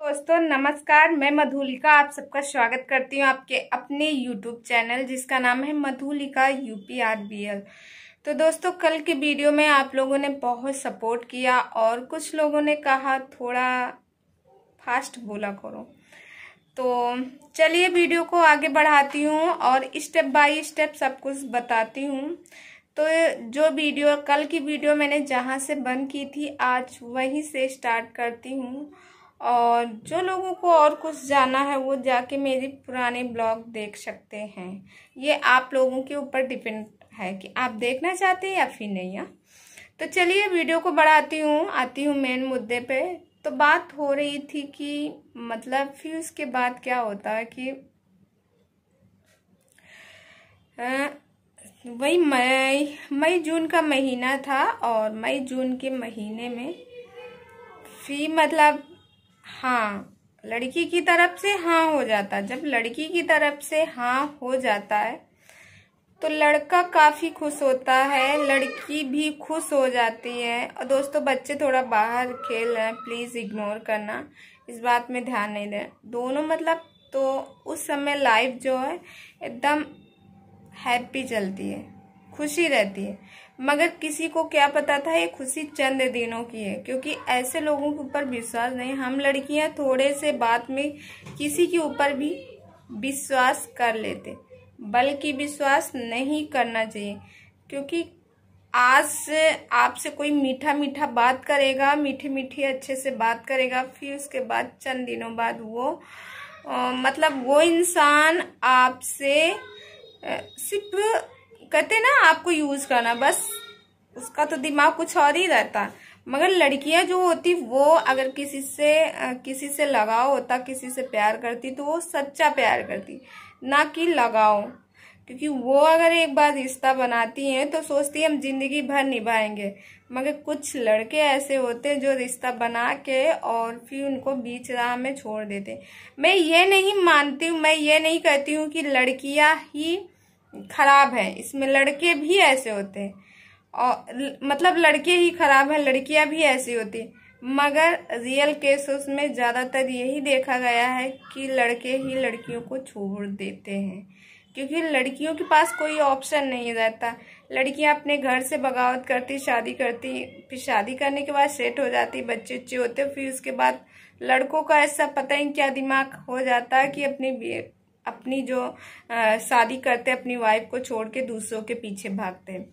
दोस्तों नमस्कार, मैं मधुलिका आप सबका स्वागत करती हूँ आपके अपने YouTube चैनल जिसका नाम है मधुलिका UPRBL। तो दोस्तों कल के वीडियो में आप लोगों ने बहुत सपोर्ट किया और कुछ लोगों ने कहा थोड़ा फास्ट बोला करो। तो चलिए वीडियो को आगे बढ़ाती हूँ और स्टेप बाय स्टेप सब कुछ बताती हूँ। तो जो वीडियो कल की वीडियो मैंने जहाँ से बंद की थी आज वहीं से स्टार्ट करती हूँ। और जो लोगों को और कुछ जाना है वो जाके मेरी पुराने ब्लॉग देख सकते हैं। ये आप लोगों के ऊपर डिपेंड है कि आप देखना चाहते हैं या फिर नहीं। तो चलिए वीडियो को बढ़ाती हूँ, आती हूँ मेन मुद्दे पे। तो बात हो रही थी कि मतलब फिर उसके बाद क्या होता है कि वही मई जून का महीना था और मई जून के महीने में फिर मतलब हाँ लड़की की तरफ से हाँ हो जाता। जब लड़की की तरफ से हाँ हो जाता है तो लड़का काफी खुश होता है, लड़की भी खुश हो जाती है। और दोस्तों बच्चे थोड़ा बाहर खेल रहे हैं, प्लीज इग्नोर करना, इस बात में ध्यान नहीं दें दोनों। मतलब तो उस समय लाइफ जो है एकदम हैप्पी चलती है, खुशी रहती है। मगर किसी को क्या पता था ये खुशी चंद दिनों की है, क्योंकि ऐसे लोगों के ऊपर विश्वास नहीं। हम लड़कियां थोड़े से बात में किसी के ऊपर भी विश्वास कर लेते, बल्कि विश्वास नहीं करना चाहिए। क्योंकि आज से आपसे कोई मीठा मीठा बात करेगा, मीठी मीठी अच्छे से बात करेगा, फिर उसके बाद चंद दिनों बाद वो मतलब वो इंसान आपसे सिर्फ कहते ना आपको यूज करना, बस उसका तो दिमाग कुछ और ही रहता। मगर लड़कियां जो होती वो अगर किसी से लगाव होता, किसी से प्यार करती तो वो सच्चा प्यार करती, ना कि लगाव। क्योंकि वो अगर एक बार रिश्ता बनाती हैं तो सोचती है हम जिंदगी भर निभाएंगे। मगर कुछ लड़के ऐसे होते हैं जो रिश्ता बना के और फिर उनको बीच राह में छोड़ देते। मैं ये नहीं मानती हूँ, मैं ये नहीं कहती हूँ कि लड़कियां ही खराब है, इसमें लड़के भी ऐसे होते हैं। और मतलब लड़के ही खराब है, लड़कियां भी ऐसी होती है। मगर रियल केसेस में ज्यादातर यही देखा गया है कि लड़के ही लड़कियों को छोड़ देते हैं, क्योंकि लड़कियों के पास कोई ऑप्शन नहीं रहता। लड़कियां अपने घर से बगावत करती, शादी करती, फिर शादी करने के बाद सेट हो जाती, बच्चे अच्छे होते, फिर उसके बाद लड़कों का ऐसा पता ही क्या दिमाग हो जाता है कि अपनी जो शादी करते अपनी वाइफ को छोड़ के दूसरों के पीछे भागते हैं।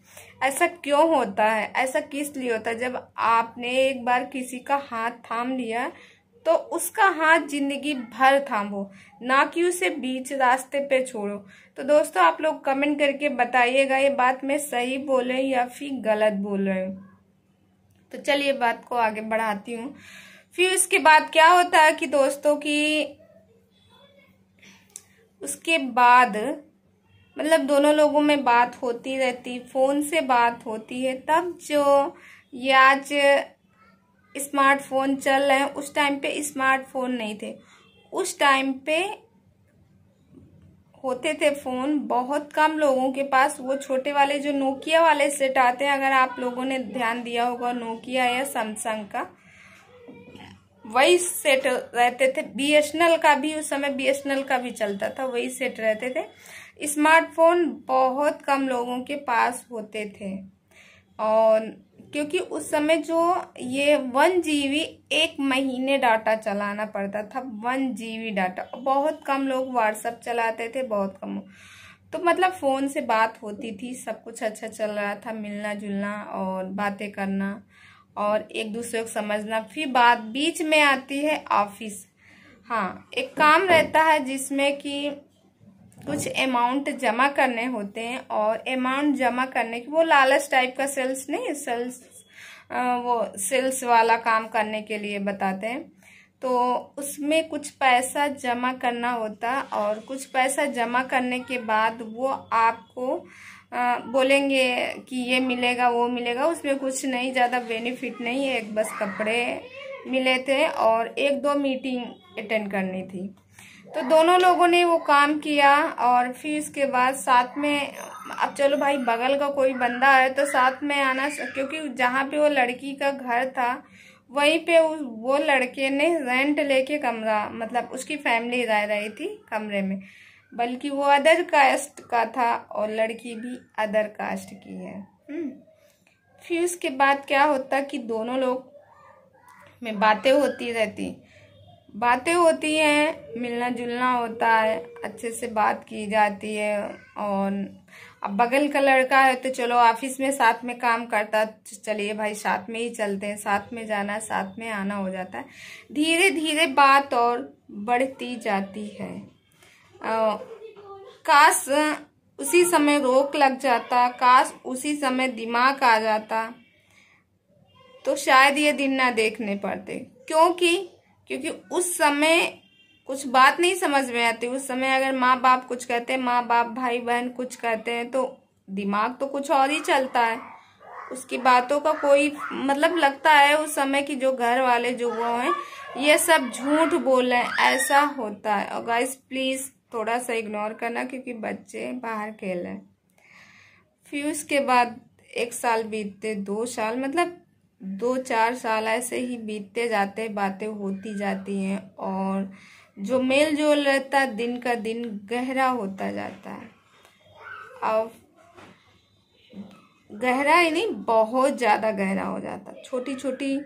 ऐसा क्यों होता है, ऐसा किस लिए होता है? जब आपने एक बार किसी का हाथ थाम लिया तो उसका हाथ जिंदगी भर थामो, ना कि उसे बीच रास्ते पे छोड़ो। तो दोस्तों आप लोग कमेंट करके बताइएगा ये बात मैं सही बोल रही या फिर गलत बोल रही हूँ। तो चलिए बात को आगे बढ़ाती हूँ। फिर उसके बाद क्या होता है कि दोस्तों की उसके बाद मतलब दोनों लोगों में बात होती रहती, फोन से बात होती है। तब जो ये आज स्मार्टफोन चल रहे हैं, उस टाइम पे स्मार्टफोन नहीं थे। उस टाइम पे होते थे फोन बहुत कम लोगों के पास, वो छोटे वाले जो नोकिया वाले सेट आते हैं, अगर आप लोगों ने ध्यान दिया होगा नोकिया या सैमसंग का वही सेट रहते थे। BSNL का भी उस समय BSNL का भी चलता था, वही सेट रहते थे। स्मार्टफोन बहुत कम लोगों के पास होते थे। और क्योंकि उस समय जो ये 1 GB एक महीने डाटा चलाना पड़ता था, 1 GB डाटा। बहुत कम लोग व्हाट्सएप चलाते थे, बहुत कम। तो मतलब फोन से बात होती थी, सब कुछ अच्छा चल रहा था, मिलना जुलना और बातें करना और एक दूसरे को समझना। फिर बात बीच में आती है ऑफिस। हाँ एक काम रहता है जिसमें कि कुछ अमाउंट जमा करने होते हैं, और अमाउंट जमा करने की वो लालच टाइप का सेल्स नहीं, वो सेल्स वाला काम करने के लिए बताते हैं। तो उसमें कुछ पैसा जमा करना होता, और कुछ पैसा जमा करने के बाद वो आपको बोलेंगे कि ये मिलेगा वो मिलेगा। उसमें कुछ नहीं, ज्यादा बेनिफिट नहीं है, एक बस कपड़े मिले थे और 1-2 मीटिंग अटेंड करनी थी। तो दोनों लोगों ने वो काम किया और फिर उसके बाद साथ में, अब चलो भाई बगल का कोई बंदा है तो साथ में आना, क्योंकि जहाँ पे वो लड़की का घर था वहीं पे वो लड़के ने रेंट लेके कमरा, मतलब उसकी फैमिली रह रही थी कमरे में, बल्कि वो अदर कास्ट का था और लड़की भी अदर कास्ट की है। फिर उसके बाद क्या होता कि दोनों लोग में बातें होती हैं, मिलना जुलना होता है, अच्छे से बात की जाती है। और अब बगल का लड़का है तो चलो ऑफिस में साथ में काम करता, चलिए भाई साथ में ही चलते हैं, साथ में जाना साथ में आना हो जाता है। धीरे धीरे बात और बढ़ती जाती है। काश उसी समय रोक लग जाता, काश उसी समय दिमाग आ जाता तो शायद ये दिन ना देखने पड़ते। क्योंकि उस समय कुछ बात नहीं समझ में आती। उस समय अगर माँ बाप कुछ कहते हैं, माँ बाप भाई बहन कुछ कहते हैं तो दिमाग तो कुछ और ही चलता है, उसकी बातों का कोई मतलब लगता है उस समय की जो घर वाले जो वो हैं ये सब झूठ बोल रहे हैं, ऐसा होता है। और गाइस प्लीज थोड़ा सा इग्नोर करना क्योंकि बच्चे बाहर खेल रहे हैं। फिर उसके बाद 1 साल बीतते, 2 साल, मतलब 2-4 साल ऐसे ही बीतते जाते, बातें होती जाती हैं और जो मेल जोल रहता है दिन का दिन गहरा होता जाता है। अब गहरा ही नहीं, बहुत ज़्यादा गहरा हो जाता है। छोटी छोटी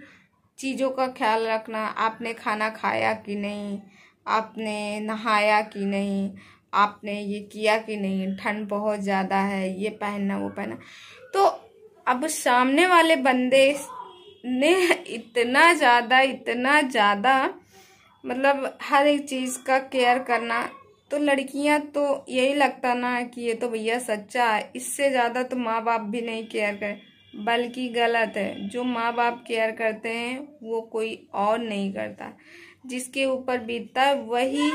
चीज़ों का ख्याल रखना, आपने खाना खाया कि नहीं, आपने नहाया कि नहीं, आपने ये किया कि नहीं, ठंड बहुत ज़्यादा है, ये पहनना वो पहनना। तो अब सामने वाले बंदे ने इतना ज़्यादा मतलब हर एक चीज़ का केयर करना, तो लड़कियां तो यही लगता ना कि ये तो भैया सच्चा है, इससे ज़्यादा तो माँ बाप भी नहीं केयर करे। बल्कि गलत है, जो माँ बाप केयर करते हैं वो कोई और नहीं करता। जिसके ऊपर बीतता है वही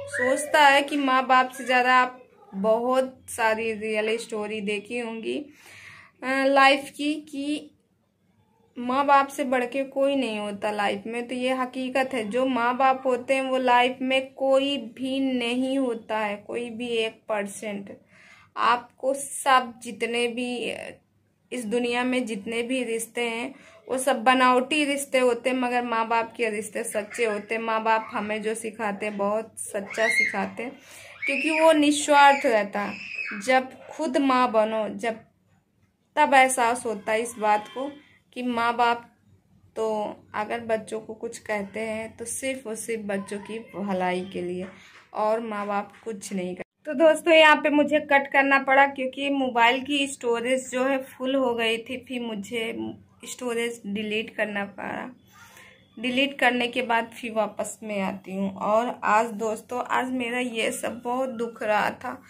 सोचता है कि माँ बाप से ज़्यादा। आप बहुत सारी रियल स्टोरी देखी होंगी लाइफ की कि माँ बाप से बढ़ के कोई नहीं होता लाइफ में। तो ये हकीकत है, जो माँ बाप होते हैं वो लाइफ में कोई भी नहीं होता है, कोई भी 1%। आपको सब जितने भी इस दुनिया में जितने भी रिश्ते हैं वो सब बनावटी रिश्ते होते हैं, मगर माँ बाप के रिश्ते सच्चे होते हैं। माँ बाप हमें जो सिखाते हैं बहुत सच्चा सिखाते हैं, क्योंकि वो निस्वार्थ रहता है। जब खुद माँ बनो जब तब एहसास होता है इस बात को कि माँ बाप तो अगर बच्चों को कुछ कहते हैं तो सिर्फ और सिर्फ बच्चों की भलाई के लिए, और माँ बाप कुछ नहीं करते। तो दोस्तों यहाँ पे मुझे कट करना पड़ा क्योंकि मोबाइल की स्टोरेज जो है फुल हो गई थी, फिर मुझे स्टोरेज डिलीट करना पड़ा। डिलीट करने के बाद फिर वापस में आती हूँ। और आज दोस्तों, आज मेरा ये सब बहुत दुख रहा था,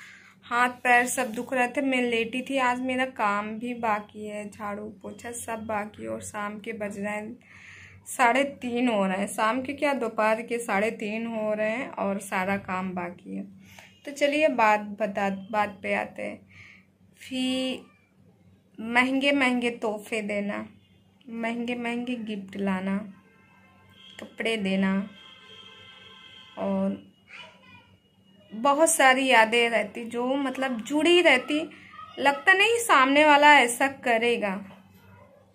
हाथ पैर सब दुख रहे थे, मैं लेटी थी। आज मेरा काम भी बाकी है, झाड़ू पोछा सब बाकी है, और शाम के बज रहे हैं 3:30 हो रहे हैं। शाम के क्या, दोपहर के 3:30 हो रहे हैं और सारा काम बाकी है। तो चलिए बात पे आते हैं। फिर महंगे महंगे तोहफे देना, महंगे महंगे गिफ्ट लाना, कपड़े देना, और बहुत सारी यादें रहती जो मतलब जुड़ी रहती। लगता नहीं सामने वाला ऐसा करेगा,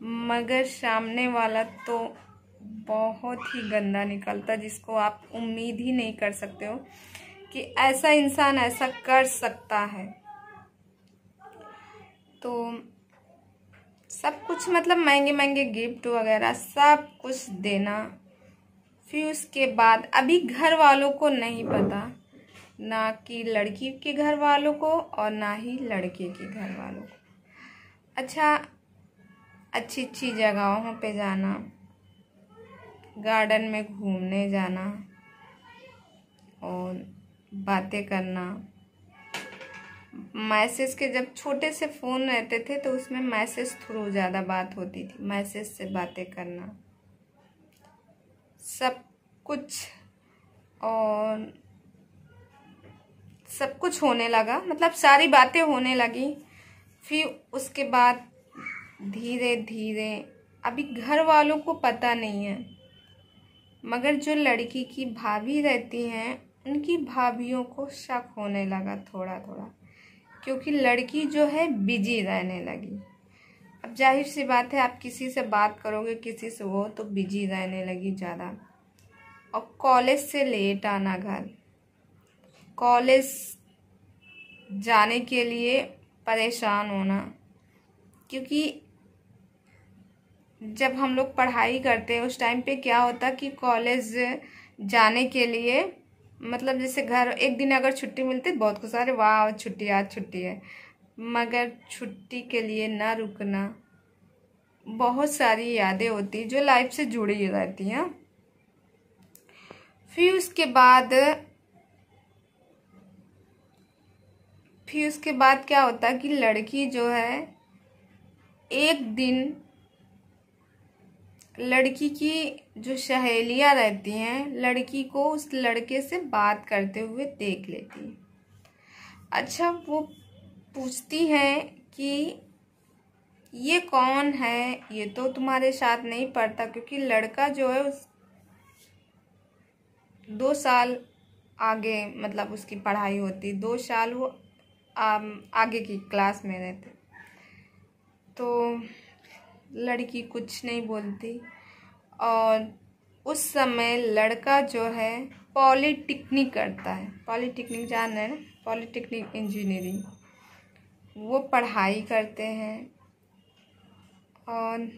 मगर सामने वाला तो बहुत ही गंदा निकलता, जिसको आप उम्मीद ही नहीं कर सकते हो कि ऐसा इंसान ऐसा कर सकता है। तो सब कुछ मतलब महंगे महंगे गिफ्ट वगैरह सब कुछ देना। फिर उसके बाद अभी घर वालों को नहीं पता, ना कि लड़की के घर वालों को और ना ही लड़के के घर वालों को। अच्छा, अच्छी अच्छी जगहों पे जाना, गार्डन में घूमने जाना और बातें करना। मैसेज के जब छोटे से फ़ोन रहते थे तो उसमें मैसेज थ्रू ज़्यादा बात होती थी, मैसेज से बातें करना सब कुछ। और सब कुछ होने लगा, मतलब सारी बातें होने लगी। फिर उसके बाद धीरे धीरे, अभी घर वालों को पता नहीं है, मगर जो लड़की की भाभी रहती हैं उनकी भाभियों को शक होने लगा थोड़ा थोड़ा, क्योंकि लड़की जो है बिजी रहने लगी। अब जाहिर सी बात है, आप किसी से बात करोगे, किसी से वो तो बिजी रहने लगी ज़्यादा। और कॉलेज से लेट आना घर, कॉलेज जाने के लिए परेशान होना, क्योंकि जब हम लोग पढ़ाई करते हैं उस टाइम पे क्या होता कि कॉलेज जाने के लिए मतलब जैसे घर एक दिन अगर छुट्टी मिलती बहुत खुश, अरे वाह छुट्टी, आज छुट्टी है। मगर छुट्टी के लिए ना रुकना, बहुत सारी यादें होती जो लाइफ से जुड़ी रहती हैं। फिर उसके बाद क्या होता कि लड़की जो है, एक दिन लड़की की जो सहेलियां रहती हैं लड़की को उस लड़के से बात करते हुए देख लेती हैं। अच्छा, वो पूछती हैं कि ये कौन है, ये तो तुम्हारे साथ नहीं पढ़ता, क्योंकि लड़का जो है उस 2 साल आगे मतलब उसकी पढ़ाई होती, 2 साल वो आगे की क्लास में रहते। तो लड़की कुछ नहीं बोलती। और उस समय लड़का जो है पॉलिटेक्निक करता है, पॉलिटेक्निक जान रहे हैं ना, पॉलिटेक्निक इंजीनियरिंग, वो पढ़ाई करते हैं। और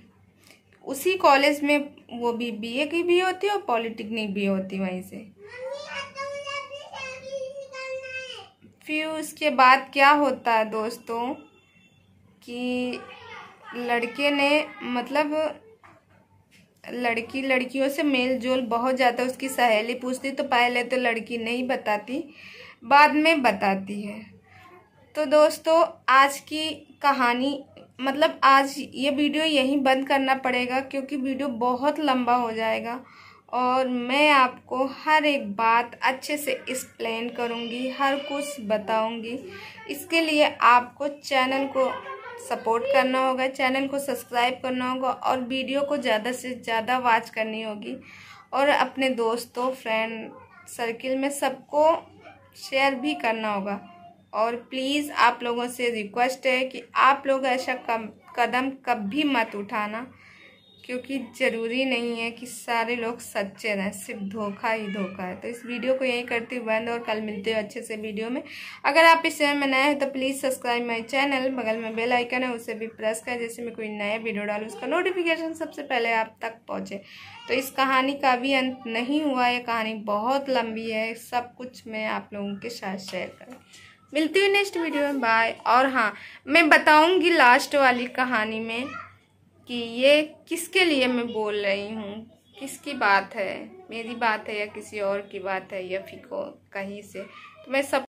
उसी कॉलेज में वो भी बीए की भी होती है और पॉलिटेक्निक भी होती वहीं से। फिर उसके बाद क्या होता है दोस्तों कि लड़के ने मतलब लड़कियों से मेल जोल बहुत ज़्यादा, उसकी सहेली पूछती तो पहले तो लड़की नहीं बताती, बाद में बताती है। तो दोस्तों आज की कहानी मतलब आज ये वीडियो यहीं बंद करना पड़ेगा, क्योंकि वीडियो बहुत लंबा हो जाएगा और मैं आपको हर एक बात अच्छे से एक्सप्लेन करूँगी, हर कुछ बताऊँगी। इसके लिए आपको चैनल को सपोर्ट करना होगा, चैनल को सब्सक्राइब करना होगा और वीडियो को ज़्यादा से ज़्यादा वॉच करनी होगी और अपने दोस्तों फ्रेंड सर्किल में सबको शेयर भी करना होगा। और प्लीज़ आप लोगों से रिक्वेस्ट है कि आप लोग ऐसा कदम कभी मत उठाना, क्योंकि ज़रूरी नहीं है कि सारे लोग सच्चे रहें, सिर्फ धोखा ही धोखा है। तो इस वीडियो को यहीं करती हूँ बंद और कल मिलते हैं अच्छे से वीडियो में। अगर आप इस चैनल में नए हैं तो प्लीज़ सब्सक्राइब माई चैनल, बगल में बेल आइकन है उसे भी प्रेस करें, जैसे मैं कोई नया वीडियो डालूँ उसका नोटिफिकेशन सबसे पहले आप तक पहुँचे। तो इस कहानी का भी अंत नहीं हुआ, ये कहानी बहुत लंबी है, सब कुछ मैं आप लोगों के साथ शेयर करूँ। मिलती हूँ नेक्स्ट वीडियो में, बाय। और हाँ, मैं बताऊँगी लास्ट वाली कहानी में कि ये किसके लिए मैं बोल रही हूँ, किसकी बात है, मेरी बात है या किसी और की बात है या फिर कहीं से, तो मैं सब